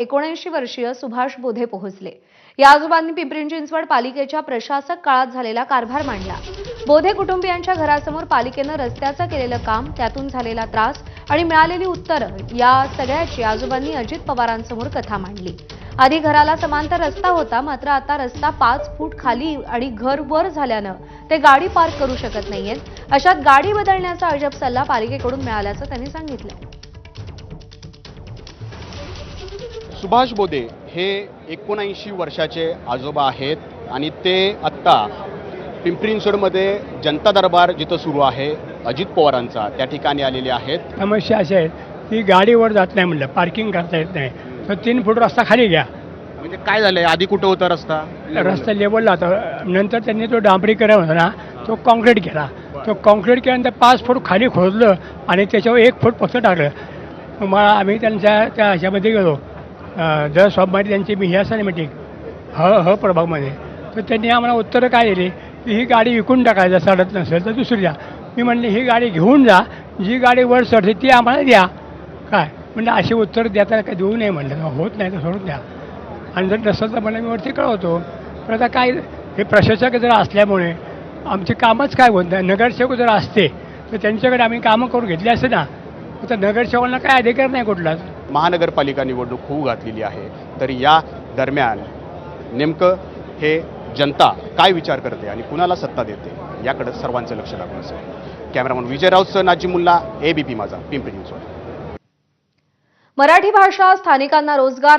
79 वर्षीय सुभाष बोधे पोहोचले। या आजोबांनी पिंपरी चिंचवड पालिकेच्या प्रशासक काळात झालेला कारभार मांडला। बोधे कुटुंबियांच्या घरासमोर पालिकेनं रस्त्याचं केलेलं काम, त्यातून झालेला त्रास आणि मिळालेली उत्तरं या सगळ्याची आजोबांनी अजित पवारांसमोर कथा मांडली। आधी घराला समांतर रस्ता होता, मात्र आता रस्ता 5 फूट खाली आणि घर वर झाल्यानं ते गाडी पार्क करू शकत नाहीयेत। अशात गाडी बदलण्याचा अजब सल्ला पालिकेकडून मिळाल्याचं त्यांनी सांगितलं। सुभाष बोधे हे 79 वर्षाचे आजोबा आहेत आणि ते आत्ता पिंपरी चिंचवडमध्ये जनता दरबार जिथं सुरू आहे अजित पवारांचा, त्या ठिकाणी आलेले आहेत। समस्या अशी आहे की गाडीवर जात नाही, म्हणलं पार्किंग करता येत नाही, तर 3 फूट रस्ता खाली घ्या। म्हणजे काय झालंय, आधी कुठं होता रस्ता? रस्ता लेवलला होता, नंतर त्यांनी तो डांबरीकरण होता ना, तो कॉन्क्रीट केला। तो कॉन्क्रीट केल्यानंतर 5 फूट खाली खोदलं आणि त्याच्यावर 1 फूट फक्त टाकलं। मग आम्ही त्यांच्या त्या ह्याच्यामध्ये गेलो, दर सोमवारी त्यांची मी ह्या मीटिंग प्रभागमध्ये, तर त्यांनी आम्हाला उत्तरं काय दिली की ही गाडी विकून टाकायचं, चढत नसेल तर दुसरी द्या। मी म्हणले ही गाडी घेऊन जा, जी गाडी वर चढते ती आम्हाला द्या। काय म्हणजे अशी उत्तर देता काय देऊ नये म्हणलं, होत नाही तर सोडून द्या, आणि जर नसेल तर मला मी वरती कळवतो। पण आता काय, हे प्रशासक जर असल्यामुळे आमचे कामच काय होत नाही। नगरसेवक जर असते तर त्यांच्याकडे आम्ही कामं करून घेतली असते ना, तर नगरसेवकांना काय अधिकार नाही कुठलाच। महानगरपालिका निवडणूक होऊ घातलेली आहे, तर या दरम्यान नेमकं हे जनता काय विचार करते आणि कुणाला सत्ता देते याकडे सर्वांचं लक्ष लागून असेल। कॅमेरामन विजय राऊतसह नाजिमुल्ला, ABP माझा, पिंपरी चिंचवड। मराठी भाषा, स्थानिकांना रोजगार